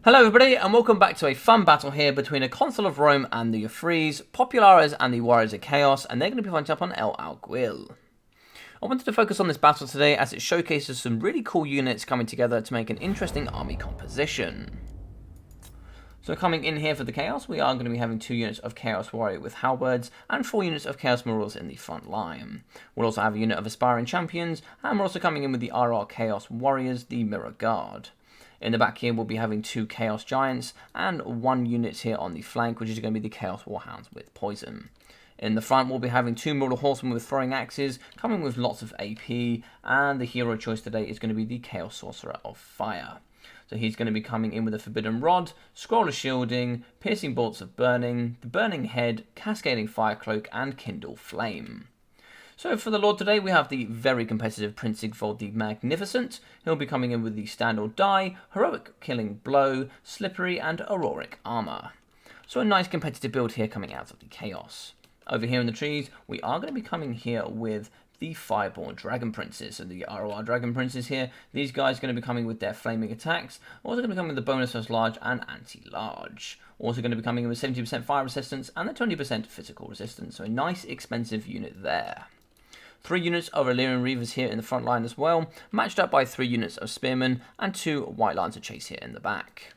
Hello everybody and welcome back to a fun battle here between a Consul of Rome and the Freeze, Populares and the Warriors of Chaos, and they're going to be fighting up on El Alguil. I wanted to focus on this battle today as it showcases some really cool units coming together to make an interesting army composition. So coming in here for the Chaos, we are going to be having 2 units of Chaos Warrior with Halberds and 4 units of Chaos Marauders in the front line. We'll also have a unit of Aspiring Champions, and we're also coming in with the RR Chaos Warriors, the Mirror Guard. In the back here, we'll be having 2 Chaos Giants and 1 unit here on the flank, which is going to be the Chaos Warhounds with Poison. In the front, we'll be having 2 Mortal Horsemen with Throwing Axes, coming with lots of AP, and the hero choice today is going to be the Chaos Sorcerer of Fire. So he's going to be coming in with a Forbidden Rod, Scroll of Shielding, Piercing Bolts of Burning, the Burning Head, Cascading Fire Cloak, and Kindle Flame. So for the Lord today, we have the very competitive Prince Sigvold the Magnificent. He'll be coming in with the Stand or Die, Heroic Killing Blow, Slippery, and Auroric Armor. So a nice competitive build here coming out of the Chaos. Over here in the trees, we are going to be coming here with the Fireborn Dragon Princes. So the ROR Dragon Princes here, these guys are going to be coming with their flaming attacks. Also going to be coming with the bonus as large and anti-large. Also going to be coming in with 70% fire resistance and the 20% physical resistance. So a nice expensive unit there. 3 units of Illyrian Reavers here in the front line as well, matched up by 3 units of Spearmen and 2 White Lines of Chase here in the back.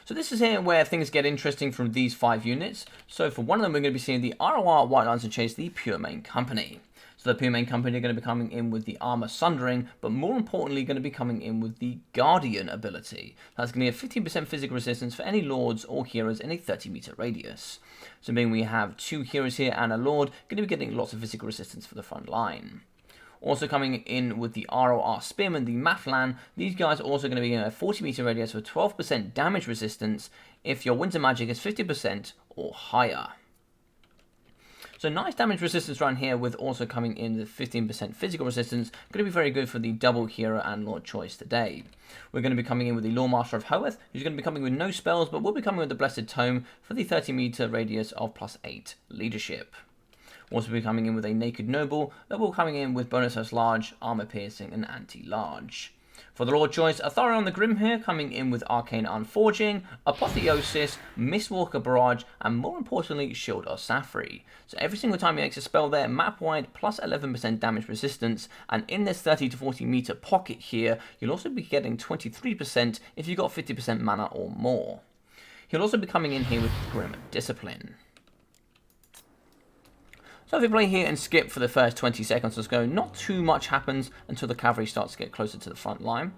So this is here where things get interesting from these 5 units. So for one of them, we're going to be seeing the ROR White Lines of Chase, the Puremane Company. So the Puremane Company are going to be coming in with the Armor Sundering, but more importantly going to be coming in with the Guardian ability. That's going to be a 15% physical resistance for any lords or heroes in a 30-meter radius. So being we have 2 heroes here and a lord, going to be getting lots of physical resistance for the front line. Also coming in with the ROR Spearman, the Mathlann, these guys are also going to be in a 40-meter radius with 12% damage resistance if your Winter Magic is 50% or higher. So nice damage resistance right here with also coming in the 15% physical resistance. Going to be very good for the double hero and lord choice today. We're going to be coming in with the Lawmaster of Hoeth, who's going to be coming with no spells, but will be coming with the Blessed Tome for the 30-meter radius of +8 leadership. Also be coming in with a Naked Noble that will be coming in with bonus as large, armor piercing, and anti-large. For the Lord choice, Atharion the Grim here coming in with Arcane Unforging, Apotheosis, Mistwalker Barrage, and more importantly, Shield of Safri. So every single time he makes a spell there, map-wide plus 11% damage resistance, and in this 30 to 40 meter pocket here, you'll also be getting 23% if you've got 50% mana or more. He'll also be coming in here with Grim Discipline. So if we play here and skip for the first 20 seconds or so, not too much happens until the cavalry starts to get closer to the front line.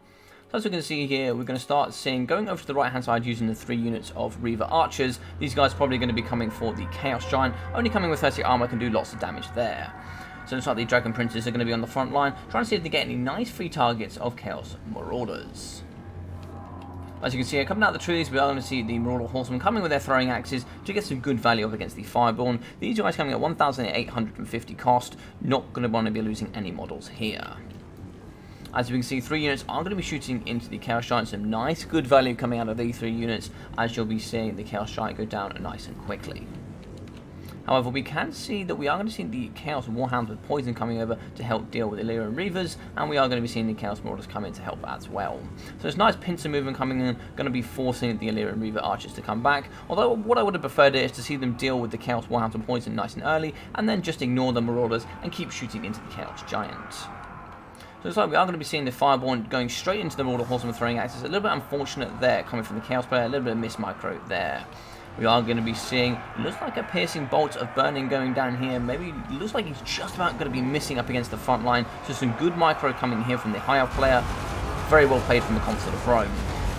So as we can see here, we're going to start seeing, going over to the right hand side using the 3 units of Reaver Archers. These guys are probably going to be coming for the Chaos Giant, only coming with 30 armor, can do lots of damage there. So it looks like the Dragon Princes are going to be on the front line, trying to see if they get any nice free targets of Chaos Marauders. As you can see here, coming out of the trees, we are going to see the Marauder Horsemen coming with their Throwing Axes to get some good value up against the Fireborn. These guys coming at 1,850 cost, not going to want to be losing any models here. As you can see, 3 units are going to be shooting into the Chaos Giant. Some nice good value coming out of these 3 units, as you'll be seeing the Chaos Giant go down nice and quickly. However, we can see that we are going to see the Chaos Warhounds with Poison coming over to help deal with Illyrian Reavers, and we are going to be seeing the Chaos Marauders come in to help as well. So it's nice pincer movement coming in, going to be forcing the Illyrian Reaver Archers to come back, although what I would have preferred is to see them deal with the Chaos Warhounds with Poison nice and early, and then just ignore the Marauders and keep shooting into the Chaos Giant. So it's like we are going to be seeing the Fireborn going straight into the Marauder Horseman Throwing Axes. A little bit unfortunate there coming from the Chaos player, a little bit of miss micro there. We are going to be seeing, looks like a Piercing Bolt of Burning going down here. Maybe looks like he's just about going to be missing up against the front line. So some good micro coming here from the High Elf player. Very well played from the Consul of Rome.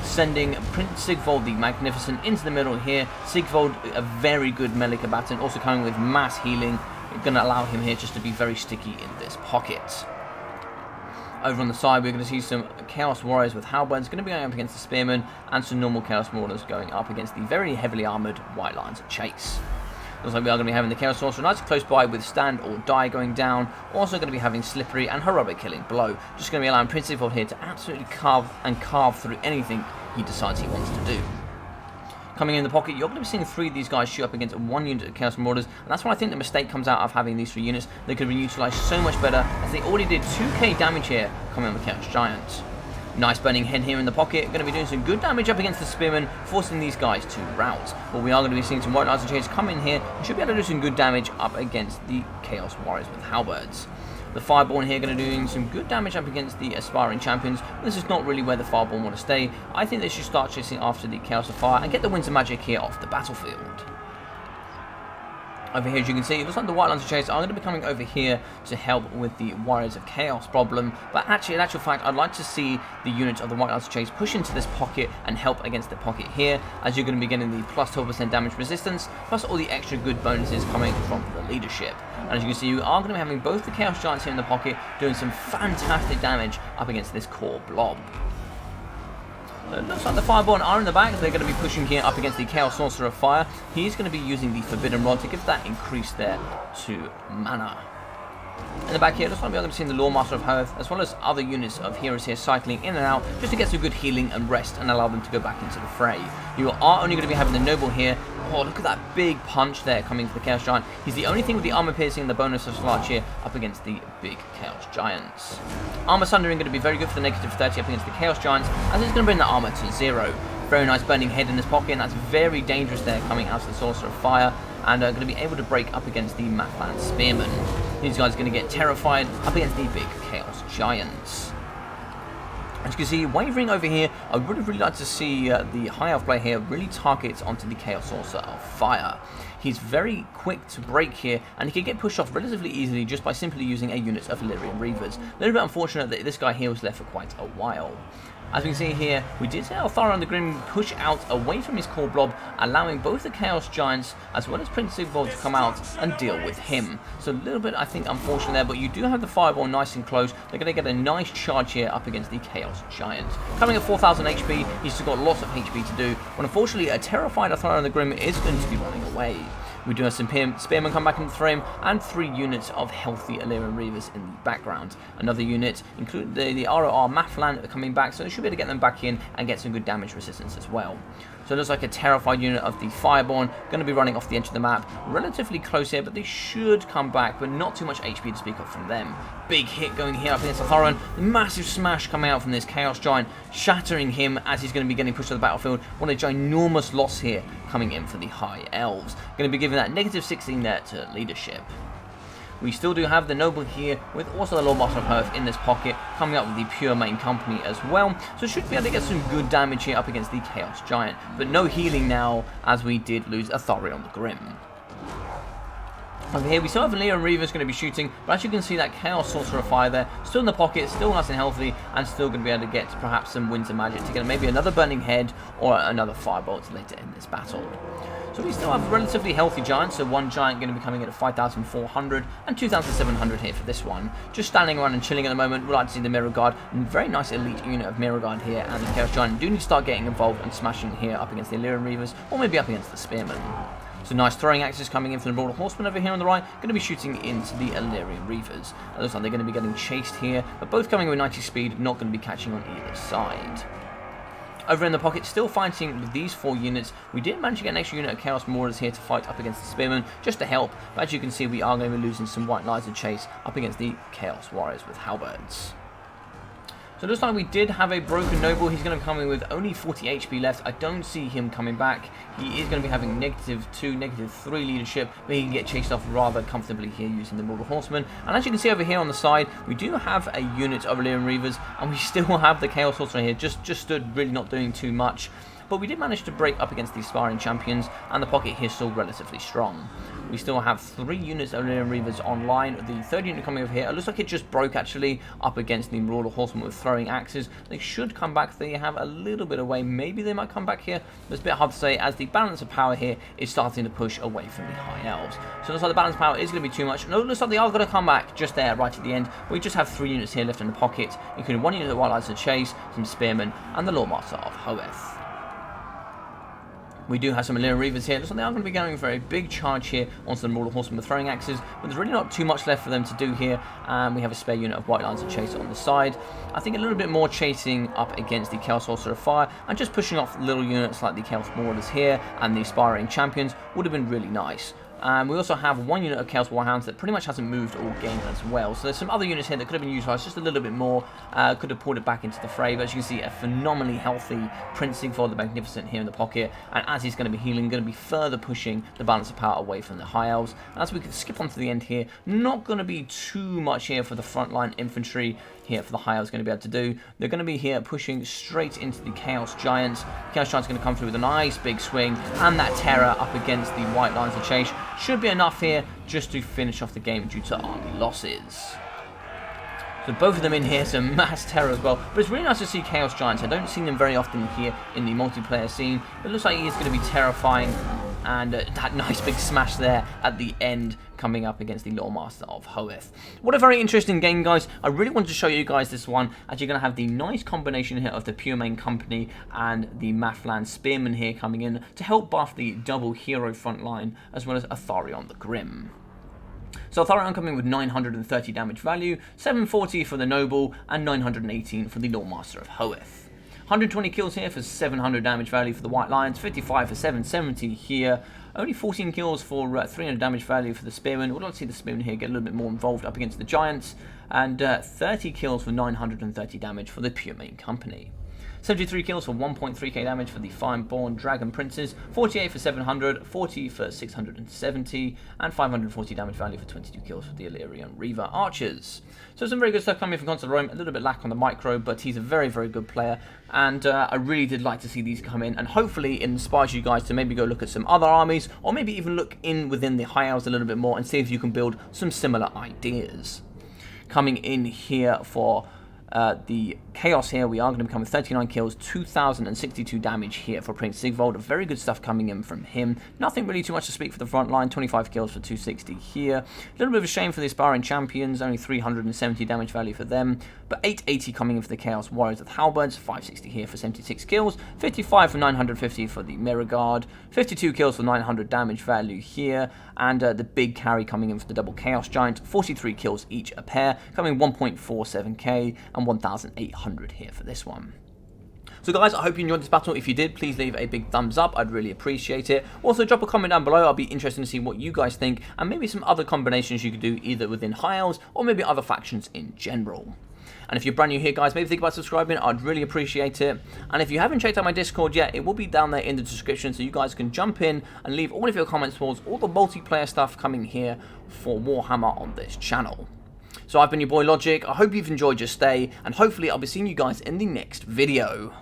Sending Prince Sigvold the Magnificent into the middle here. Sigvold, a very good melee combatant, also coming with mass healing. Going to allow him here just to be very sticky in this pocket. Over on the side, we're going to see some Chaos Warriors with Halberds going to be going up against the Spearmen, and some normal Chaos Marauders going up against the very heavily armoured White Lines of Chase. Looks like we are going to be having the Chaos Sorcerer nice and close by with Stand or Die going down. Also going to be having Slippery and Heroic Killing Blow. Just going to be allowing Prince Sigvold here to absolutely carve through anything he decides he wants to do. Coming in the pocket, you're going to be seeing 3 of these guys shoot up against 1 unit of Chaos Marauders, and that's why I think the mistake comes out of having these 3 units. They could have been utilised so much better, as they already did 2k damage here coming in with Chaos Giant. Nice burning head here in the pocket, going to be doing some good damage up against the spearmen, forcing these guys to rout. But we are going to be seeing some white knights and chase come in here, and should be able to do some good damage up against the Chaos Warriors with halberds. The Fireborn here going to be doing some good damage up against the aspiring champions. This is not really where the Fireborn want to stay. I think they should start chasing after the Chaos of Fire and get the Winds of Magic here off the battlefield. Over here, as you can see, it looks like the White Lancer Chase are going to be coming over here to help with the Warriors of Chaos problem. But actually, in actual fact, I'd like to see the units of the White Lancer Chase push into this pocket and help against the pocket here, as you're going to be getting the plus 12% damage resistance, plus all the extra good bonuses coming from the leadership. And as you can see, you are going to be having both the Chaos Giants here in the pocket, doing some fantastic damage up against this core blob. So it looks like the Fireborn are in the back. They're going to be pushing here up against the Chaos Sorcerer of Fire. He's going to be using the Forbidden Rod to give that increase there to mana. In the back here, looks like we're going to be seeing the Lawmaster of Hearth, as well as other units of heroes here cycling in and out, just to get some good healing and rest and allow them to go back into the fray. You are only going to be having the Noble here. Oh, look at that big punch there coming for the Chaos Giant. He's the only thing with the armor piercing and the bonus of Slarch here up against the big Chaos Giants. Armor Sundering going to be very good for the negative 30 up against the Chaos Giants, as it's going to bring the armor to 0. Very nice burning head in this pocket, and that's very dangerous there coming out of the Sorcerer of Fire, and going to be able to break up against the Mathlann Spearmen. These guys are going to get terrified up against the big Chaos Giants. As you can see, wavering over here, I would have really liked to see the High Elf player here really target onto the Chaos Sorcerer of Fire. He's very quick to break here, and he can get pushed off relatively easily just by simply using a unit of Illyrian Reavers. A little bit unfortunate that this guy here was left for quite a while. As we can see here, we did see Altharion the Grim push out away from his core blob, allowing both the Chaos Giants as well as Prince Sigvald to come out and deal with him. So a little bit, I think, unfortunate there, but you do have the Fireball nice and close. They're going to get a nice charge here up against the Chaos Giant. Coming at 4,000 HP, he's still got lots of HP to do, but unfortunately a terrified Altharion the Grim is going to be running away. We do have some Spearmen come back into the frame, and 3 units of healthy Illyrian Reavers in the background. Another unit, including the ROR Mathlann, are coming back, so they should be able to get them back in and get some good damage resistance as well. So it looks like a terrified unit of the Fireborn, going to be running off the edge of the map. Relatively close here, but they should come back, but not too much HP to speak of from them. Big hit going here up against Altharion. Massive smash coming out from this Chaos Giant, shattering him as he's going to be getting pushed to the battlefield. What a ginormous loss here coming in for the High Elves. Going to be giving that negative 16 there to leadership. We still do have the Noble here, with also the Lawmaster of Hearth in this pocket, coming up with the Puremane company as well. So should be able to get some good damage here up against the Chaos Giant. But no healing now, as we did lose Altharion the Grim. Over here, we still have Illyrian Reavers going to be shooting, but as you can see, that Chaos Sorcerer of Fire there, still in the pocket, still nice and healthy, and still going to be able to get perhaps some Winds of Magic to get maybe another Burning Head or another Firebolt later in this battle. So we still have relatively healthy giants, so one giant going to be coming in at 5,400 and 2,700 here for this one. Just standing around and chilling at the moment. We'd like to see the Mirror Guard, a very nice elite unit of Mirror Guard here, and the Chaos Giant do need to start getting involved and smashing here up against the Illyrian Reavers, or maybe up against the Spearmen. So nice throwing axes coming in from the Broader Horsemen over here on the right, going to be shooting into the Illyrian Reavers. It looks like they're going to be getting chased here, but both coming with 90 speed, not going to be catching on either side. Over in the pocket, still fighting with these 4 units. We did manage to get an extra unit of Chaos Marauders here to fight up against the Spearmen, just to help. But as you can see, we are going to be losing some White Knights of Chase up against the Chaos Warriors with halberds. So it looks like we did have a broken Noble. He's going to be coming with only 40 HP left. I don't see him coming back. He is going to be having -2, -3 leadership, but he can get chased off rather comfortably here using the Mortal Horsemen. And as you can see over here on the side, we do have a unit of Illyrian Reavers, and we still have the Chaos Sorcerer here, just stood really not doing too much. But we did manage to break up against the aspiring champions, and the pocket here is still relatively strong. We still have 3 units of Illyrian Reavers online. The 3rd unit coming over here, it looks like it just broke actually up against the Marauder Horsemen with throwing axes. They should come back. They have a little bit away. Maybe they might come back here. But it's a bit hard to say, as the balance of power here is starting to push away from the High Elves. So it looks like the balance of power is going to be too much. No, it looks like they are going to come back just there right at the end. We just have 3 units here left in the pocket, including 1 unit of White Knights of Chase, some Spearmen, and the Lawmaster of Hoeth. We do have some Illyrian Reavers here. Looks like they are going to be going for a big charge here onto the Marauder Horsemen with throwing axes, but there's really not too much left for them to do here, and we have a spare unit of White Lions and Chase on the side. I think a little bit more chasing up against the Chaos Sorcerer of Fire, and just pushing off little units like the Chaos Marauders here and the Aspiring Champions would have been really nice. We also have one unit of Chaos Warhounds that pretty much hasn't moved all game as well. So there's some other units here that could have been utilised just a little bit more, could have pulled it back into the fray. But as you can see, a phenomenally healthy Prince Sigvald the Magnificent here in the pocket, and as he's going to be healing, going to be further pushing the balance of power away from the High Elves. And as we can skip on to the end here, not going to be too much here for the frontline infantry here for the High Elves going to be able to do. They're going to be here pushing straight into the Chaos Giants. Chaos Giants going to come through with a nice big swing, and that terror up against the White Lions of Chase should be enough here just to finish off the game due to army losses. So both of them in here, some mass terror as well. But it's really nice to see Chaos Giants. I don't see them very often here in the multiplayer scene. It looks like he is going to be terrifying. And that nice big smash there at the end coming up against the Lore Master of Hoeth. What a very interesting game, guys. I really wanted to show you guys this one, as you're going to have the nice combination here of the Puremane Company and the Mathlann Spearmen here coming in to help buff the double hero front line, as well as Atharion the Grim. So Atharion coming with 930 damage value, 740 for the Noble, and 918 for the Lore Master of Hoeth. 120 kills here for 700 damage value for the White Lions, 55 for 770 here, only 14 kills for 300 damage value for the Spearmen. We'd like to see the Spearmen here get a little bit more involved up against the Giants, and 30 kills for 930 damage for the Puremane Company. 73 kills for 1.3k damage for the Fireborn Dragon Princes, 48 for 700, 40 for 670, and 540 damage value for 22 kills for the Illyrian Reaver Archers. So some very good stuff coming from ConsulofRome, a little bit lack on the micro, but he's a very, very good player, and I really did like to see these come in, and hopefully it inspires you guys to maybe go look at some other armies, or maybe even look in within the High Elves a little bit more and see if you can build some similar ideas. Coming in here for the Chaos here, we are going to become with 39 kills, 2,062 damage here for Prince Sigvald. Very good stuff coming in from him. Nothing really too much to speak for the front line. 25 kills for 260 here. A little bit of a shame for the Aspiring Champions, only 370 damage value for them. But 880 coming in for the Chaos Warriors with Halberds, 560 here for 76 kills, 55 for 950 for the Mirror Guard, 52 kills for 900 damage value here, and the big carry coming in for the Double Chaos Giant, 43 kills each a pair, coming 1.47k and 1,800 here for this one. So guys, I hope you enjoyed this battle. If you did, please leave a big thumbs up. I'd really appreciate it. Also, drop a comment down below. I'll be interested to see what you guys think, and maybe some other combinations you could do either within High Elves or maybe other factions in general. And if you're brand new here, guys, maybe think about subscribing. I'd really appreciate it. And if you haven't checked out my Discord yet, it will be down there in the description, so you guys can jump in and leave all of your comments towards all the multiplayer stuff coming here for Warhammer on this channel. So I've been your boy Logic. I hope you've enjoyed your stay, and hopefully I'll be seeing you guys in the next video.